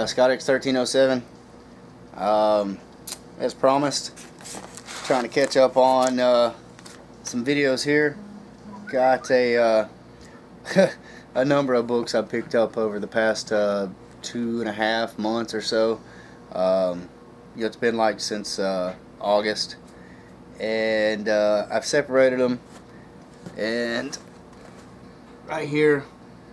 Scott X 1307. As promised, trying to catch up on some videos here. Got a a number of books I picked up over the past 2.5 months or so. It's been like since August, and I've separated them. And right here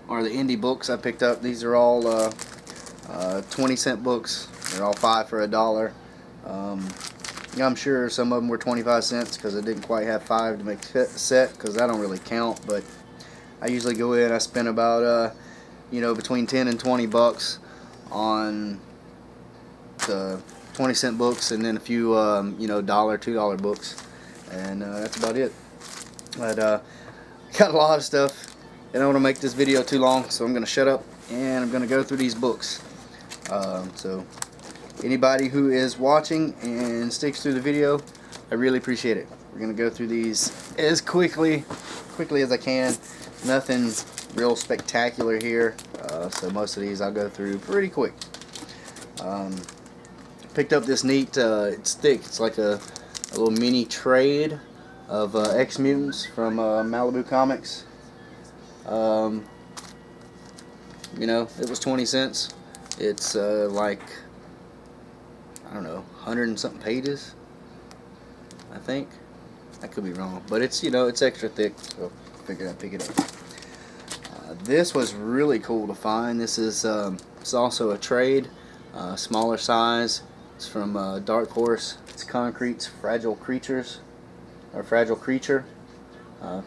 are the indie books I picked up. These are all 20-cent books. They're all 5 for $1. I'm sure some of them were 25 cents because I didn't quite have 5 to make a set, because I don't really count. But I usually go in, I spend about between 10 and 20 bucks on the 20-cent books, and then a few $1, $2 books, and that's about it. But got a lot of stuff. I don't want to make this video too long, so I'm going to shut up and I'm going to go through these books. So anybody who is watching and sticks through the video, I really appreciate it. We're going to go through these as quickly as I can. Nothing real spectacular here, so most of these I'll go through pretty quick. Picked up this neat, it's thick, it's like a little mini trade of X-Mutants from Malibu Comics. It was 20 cents. It's like, I don't know, 100 and something pages, I think. I could be wrong, but it's it's extra thick, so I figured I'd pick it up. This was really cool to find. This is it's also a trade, smaller size. It's from Dark Horse. It's Concrete's Fragile Creature.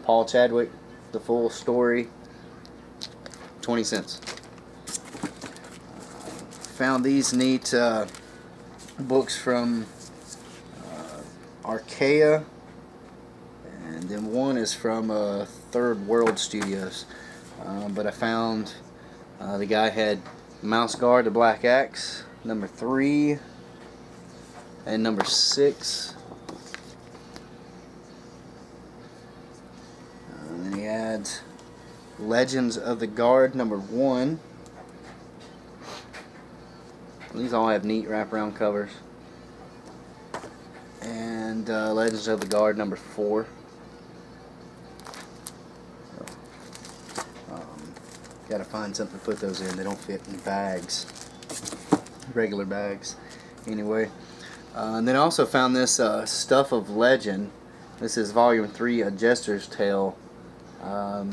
Paul Chadwick, the full story, 20 cents. Found these neat books from Archaea, and then one is from Third World Studios. But I found the guy had Mouse Guard, the Black Axe, number 3 and number 6. And then he had Legends of the Guard, number 1. These all have neat wraparound covers. And Legends of the Guard, number 4. Got to find something to put those in. They don't fit in bags, regular bags. Anyway, and then I also found this Stuff of Legend. This is Volume 3, A Jester's Tale. I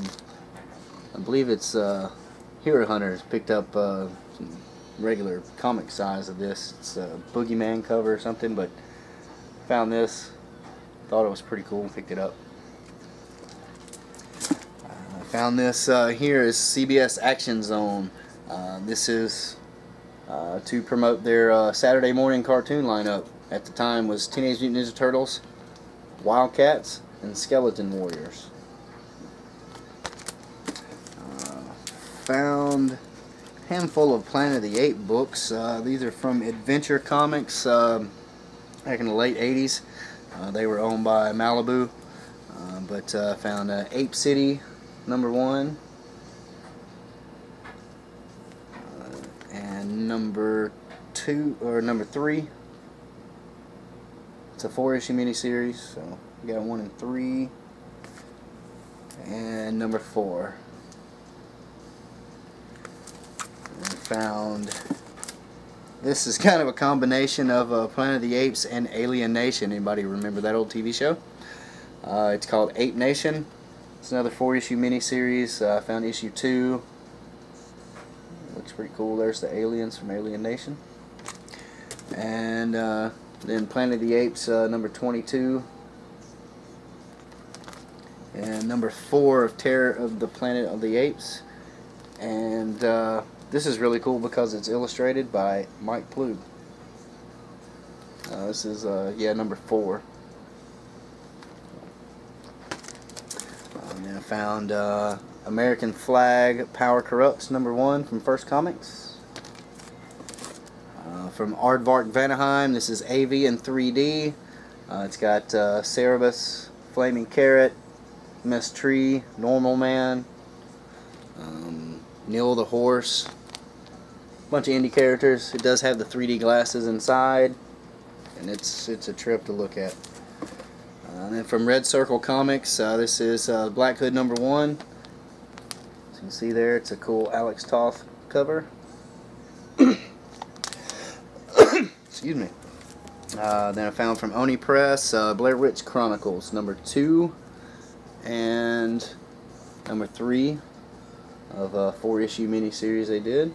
believe it's Hero Hunters picked up some regular comic size of this. It's a Boogeyman cover or something, but found this, thought it was pretty cool, and picked it up. Found this here is CBS Action Zone. This is to promote their Saturday morning cartoon lineup. At the time was Teenage Mutant Ninja Turtles, Wildcats, and Skeleton Warriors. Found a handful of Planet of the Apes books. These are from Adventure Comics back in the late 80s. They were owned by Malibu, but found Ape City, number 1, and number 2 or number 3. It's a 4-issue miniseries, so we got 1 and 3, and number 4. And found this is kind of a combination of Planet of the Apes and Alien Nation. Anybody remember that old TV show? It's called Ape Nation. It's another 4-issue miniseries. I found issue 2. Looks pretty cool. There's the aliens from Alien Nation. And then Planet of the Apes number 22. And number 4 of Terror of the Planet of the Apes. And this is really cool because it's illustrated by Mike Plug. This is number 4. And I found American Flag Power Corrupts number 1 from First Comics. From Aardvark Vanaheim, this is AV in 3D. It's got Cerebus, Flaming Carrot, Miss Tree, Normal Man, Neil the Horse, bunch of indie characters. It does have the 3D glasses inside, and it's a trip to look at. And then from Red Circle Comics, this is Black Hood #1. As you can see there, it's a cool Alex Toth cover. Excuse me. Then I found from Oni Press, Blair Witch Chronicles #2 and #3 of a 4-issue miniseries they did.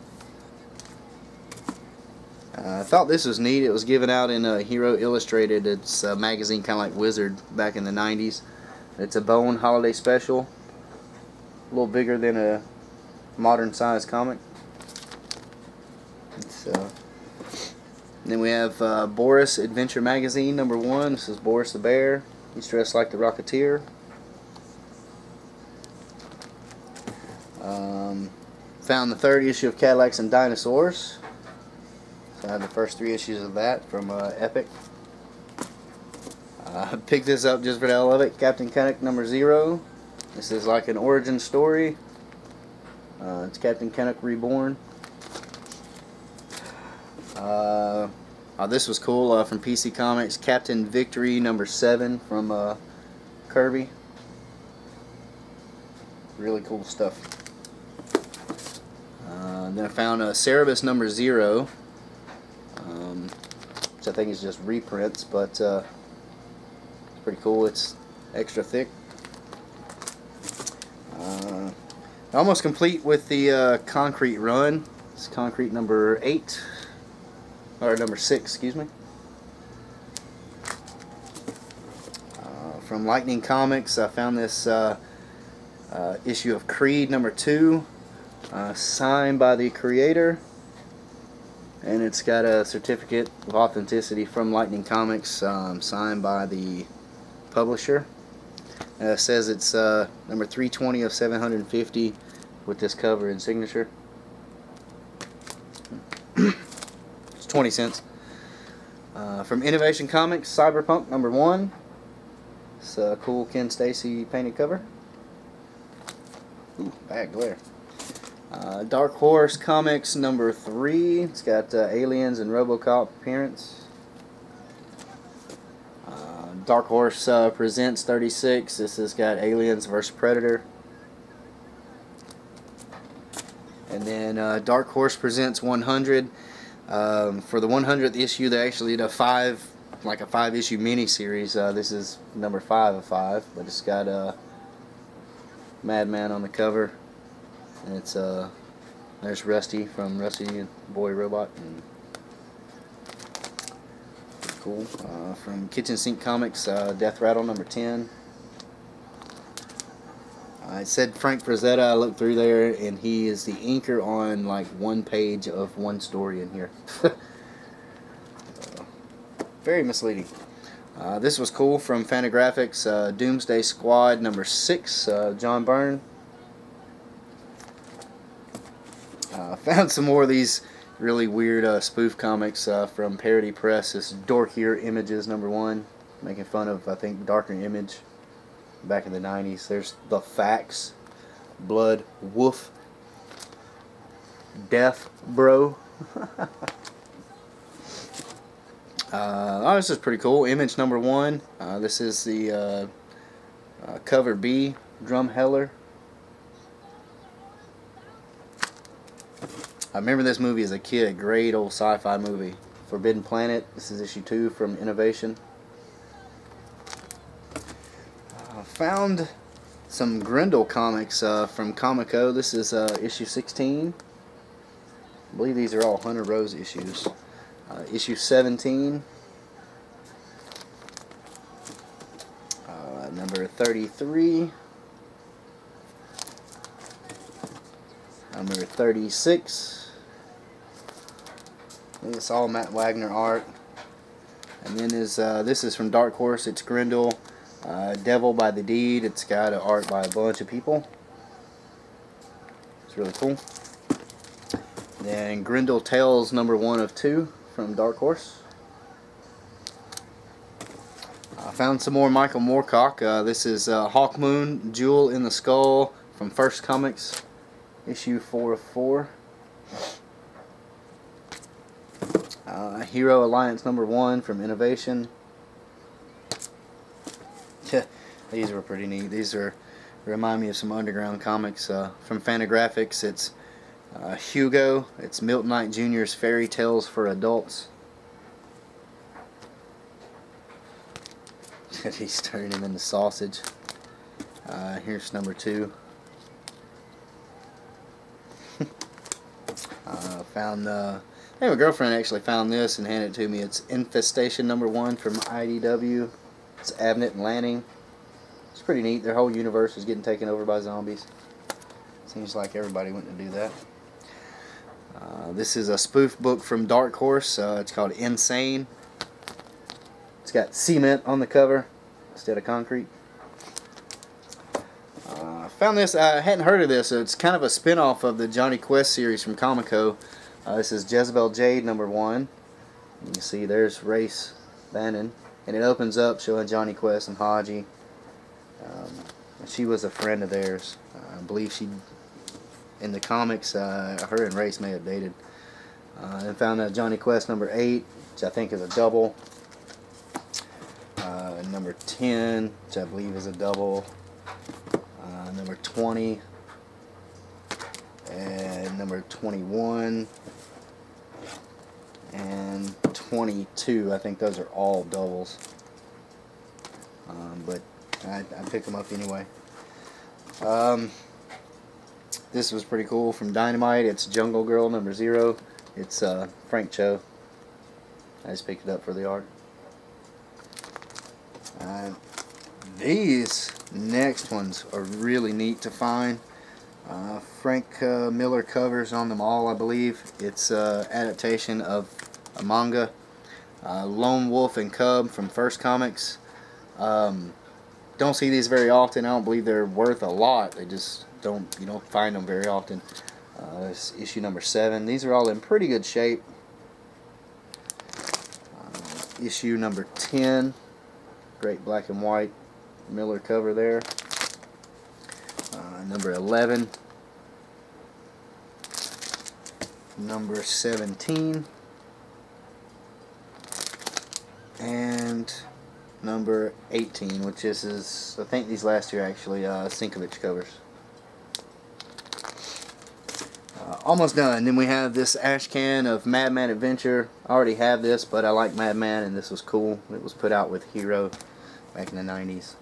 I thought this was neat. It was given out in Hero Illustrated. It's a magazine kind of like Wizard back in the 90s. It's a Bone Holiday Special. A little bigger than a modern size comic. Then we have Boris Adventure Magazine #1. This is Boris the Bear. He's dressed like the Rocketeer. Found the 3rd issue of Cadillacs and Dinosaurs. So I have the first 3 issues of that from Epic. Picked this up just for the hell of it. Captain Canuck #0. This is like an origin story. It's Captain Canuck Reborn. This was cool from PC Comics. Captain Victory #7 from Kirby. Really cool stuff. Then I found Cerebus #0, which I think is just reprints, but it's pretty cool. It's extra thick. Almost complete with the Concrete run. It's Concrete #8. Or #6, excuse me. From Lightning Comics, I found this issue of Creed #2, signed by the creator, and it's got a certificate of authenticity from Lightning Comics, signed by the publisher. It says it's number 320 of 750 with this cover and signature. 20 cents. From Innovation Comics, Cyberpunk #1. It's a cool Ken Stacy painted cover. Ooh, bad glare. Dark Horse Comics #3. It's got Aliens and RoboCop appearance. Dark Horse Presents 36. This has got Aliens vs. Predator. And then Dark Horse Presents 100. For the 100th issue, they actually did a 5-issue miniseries. This is number 5 of 5, but it's got Madman on the cover, and it's there's Rusty from Rusty and Boy Robot, and cool. From Kitchen Sink Comics, Death Rattle #10. It said Frank Frazetta. I looked through there, and he is the inker on like 1 page of 1 story in here. Very misleading. This was cool from Fantagraphics. Doomsday Squad #6, John Byrne. Found some more of these really weird spoof comics from Parody Press. This Dorkier Images #1, making fun of, I think, Darker Image back in the 90s. There's The Facts, Blood, Woof, Death, Bro. This is pretty cool. Image #1. This is the cover B, Drumheller. I remember this movie as a kid. Great old sci-fi movie. Forbidden Planet. This is issue 2 from Innovation. Found some Grendel comics from Comico. This is issue 16. I believe these are all Hunter Rose issues. Issue 17. Number 33. Number 36. It's all Matt Wagner art. And then this is from Dark Horse. It's Grendel, Devil by the Deed. It's got art by a bunch of people. It's really cool. Then Grendel Tales #1 of 2 from Dark Horse. I found some more Michael Moorcock. This is Hawkmoon, Jewel in the Skull from First Comics, issue 4 of 4. Hero Alliance #1 from Innovation. These were pretty neat. These remind me of some underground comics. From Fantagraphics, it's Hugo. It's Milton Knight Jr.'s Fairy Tales for Adults. He's turning him into sausage. Here's #2. Found I think my girlfriend actually found this and handed it to me. It's Infestation #1 from IDW. It's Abnett and Lanning. It's pretty neat. Their whole universe is getting taken over by zombies. Seems like everybody went to do that. This is a spoof book from Dark Horse. It's called Insane. It's got cement on the cover instead of concrete. I found this. I hadn't heard of this. It's kind of a spin-off of the Johnny Quest series from Comico. This is Jezebel Jade #1. You can see there's Race Bannon, and it opens up showing Johnny Quest and Haji. She was a friend of theirs. I believe she, in the comics, her and Race may have dated. And found Johnny Quest #8, which I think is a double. #10, which I believe is a double. #20 and #21 and 22. I think those are all doubles. But I picked them up anyway. This was pretty cool from Dynamite. It's Jungle Girl #0. It's Frank Cho. I just picked it up for the art. These next ones are really neat to find. Frank Miller covers on them all, I believe. It's adaptation of a manga, Lone Wolf and Cub from First Comics. Don't see these very often. I don't believe they're worth a lot. They just you don't find them very often. This is issue #7. These are all in pretty good shape. Issue #10, great black and white Miller cover there. #11, #17, and #18, which is I think these last two are actually Sinkovich covers. Almost done. Then we have this ash can of Madman Adventure. I already have this, but I like Madman, and this was cool. It was put out with Hero back in the 90s.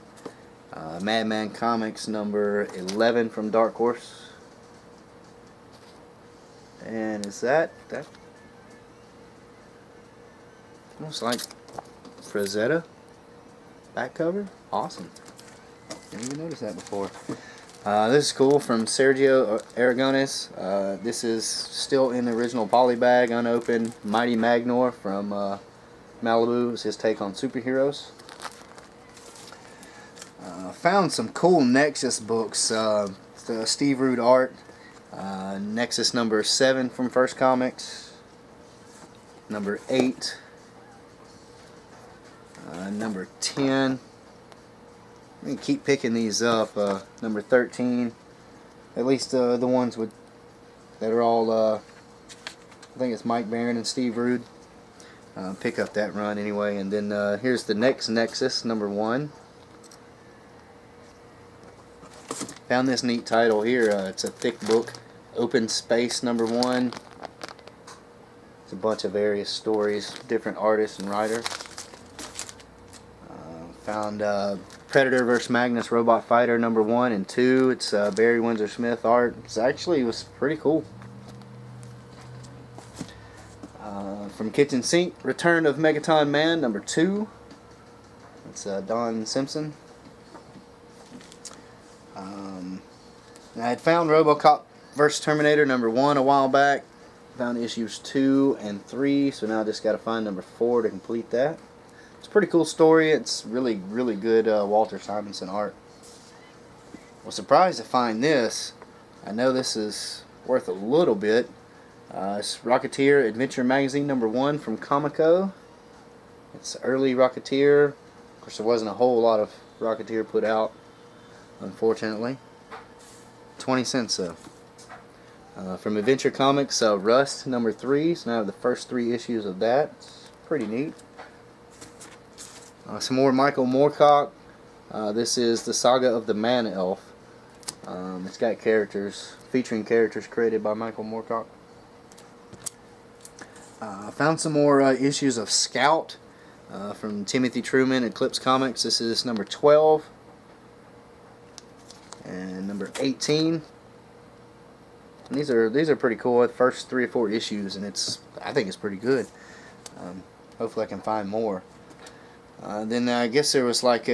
Madman Comics #11 from Dark Horse. And is that almost like Frazetta back cover? Awesome. Didn't even notice that before. This is cool from Sergio Aragones. This is still in the original poly bag, unopened. Mighty Magnor from Malibu is his take on superheroes. Found some cool Nexus books. The Steve Rude art. Nexus #7 from First Comics. #8. #10. I'm going to keep picking these up. #13. At least the ones that are all, I think it's Mike Barron and Steve Rude. Pick up that run anyway. And then here's the next Nexus, #1. Found this neat title here. It's a thick book, Open Space #1. It's a bunch of various stories, different artists and writers. Found Predator vs. Magnus Robot Fighter #1 and 2. It's Barry Windsor Smith art. It was pretty cool. From Kitchen Sink, Return of Megaton Man #2. It's Don Simpson. I had found RoboCop vs. Terminator #1 a while back. Found issues 2 and 3, so now I just got to find #4 to complete that. It's a pretty cool story. It's really good Walter Simonson art. Was surprised to find this. I know this is worth a little bit. It's Rocketeer Adventure Magazine #1 from Comico. It's early Rocketeer. Of course, there wasn't a whole lot of Rocketeer put out, unfortunately. 20 cents though. From Adventure Comics, Rust #3. So now I have the first 3 issues of that. It's pretty neat. Some more Michael Moorcock. This is the Saga of the Man Elf. It's got featuring characters created by Michael Moorcock. I found some more issues of Scout from Timothy Truman, Eclipse Comics. This is number 12 and number 18. And these are pretty cool. The first 3 or 4 issues, and I think it's pretty good. Hopefully I can find more. Then I guess there was like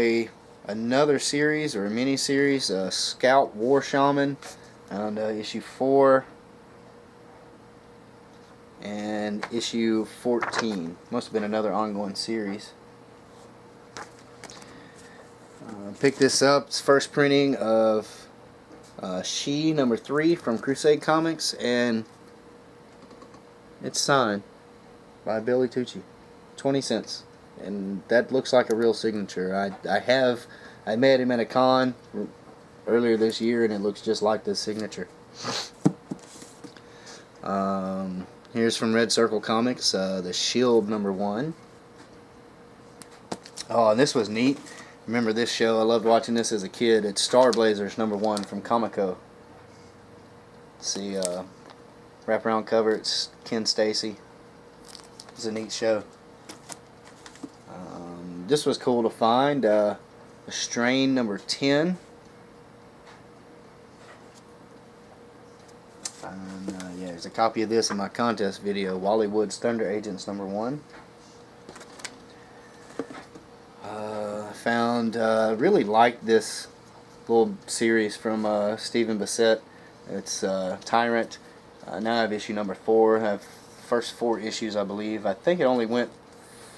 another series or a mini series, Scout War Shaman, and issue 4 and issue 14. Must have been another ongoing series. Picked this up. It's first printing of She #3 from Crusade Comics, and it's signed by Billy Tucci. 20 cents. And that looks like a real signature. I met him at a con earlier this year, and it looks just like this signature. Here's from Red Circle Comics, the Shield #1. Oh, and this was neat. Remember this show? I loved watching this as a kid. It's Star Blazers #1 from Comico. See, wraparound cover. It's Ken Stacy. It's a neat show. This was cool to find. Strain #10. Yeah, there's a copy of this in my contest video. Wally Wood's Thunder Agents #1. Found really liked this little series from Stephen Bissett. It's Tyrant. Now I have issue #4. I have first 4 issues, I believe. I think it only went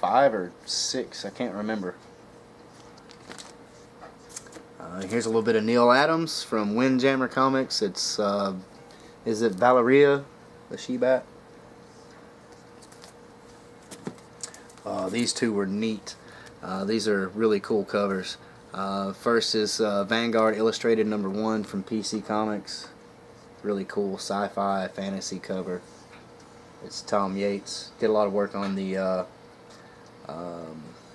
5 or 6. I can't remember. Here's a little bit of Neil Adams from Windjammer Comics. It's is it Valeria the She-Bat? These two were neat. These are really cool covers. First is Vanguard Illustrated #1 from PC Comics. Really cool sci-fi fantasy cover. It's Tom Yates. Did a lot of work on the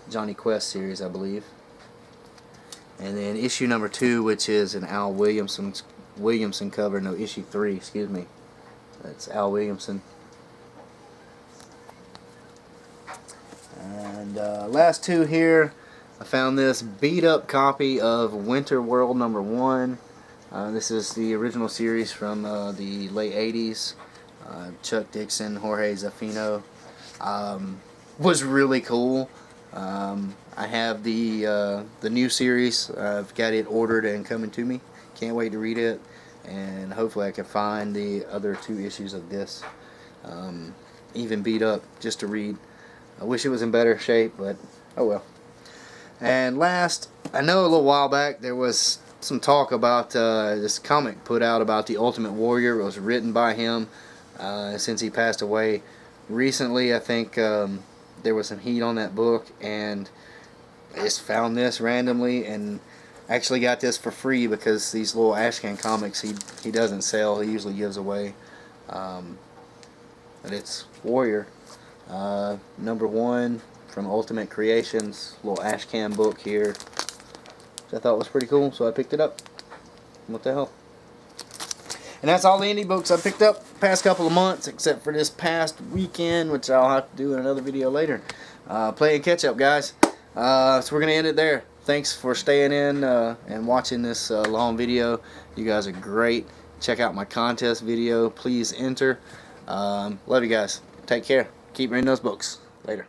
Johnny Quest series, I believe. And then issue #2, which is an Al Williamson cover. No, issue 3, excuse me. That's Al Williamson. And last 2 here, I found this beat up copy of Winter World #1. This is the original series from the late 80s. Chuck Dixon, Jorge Zaffino. Was really cool. I have the new series. I've got it ordered and coming to me. Can't wait to read it, and hopefully I can find the other 2 issues of this, even beat up, just to read. I wish it was in better shape, but oh well. And last, I know a little while back there was some talk about this comic put out about the Ultimate Warrior. It was written by him since he passed away recently. I think there was some heat on that book, and I just found this randomly and actually got this for free because these little ashcan comics he doesn't sell. He usually gives away. But it's Warrior #1 from Ultimate Creations. Little ashcan book here, which I thought was pretty cool, so I picked it up. What the hell? And that's all the indie books I picked up the past couple of months, except for this past weekend, which I'll have to do in another video later. Playing catch up, guys. So we're going to end it there. Thanks for staying in and watching this long video. You guys are great. Check out my contest video. Please enter. Love you guys. Take care. Keep reading those books. Later.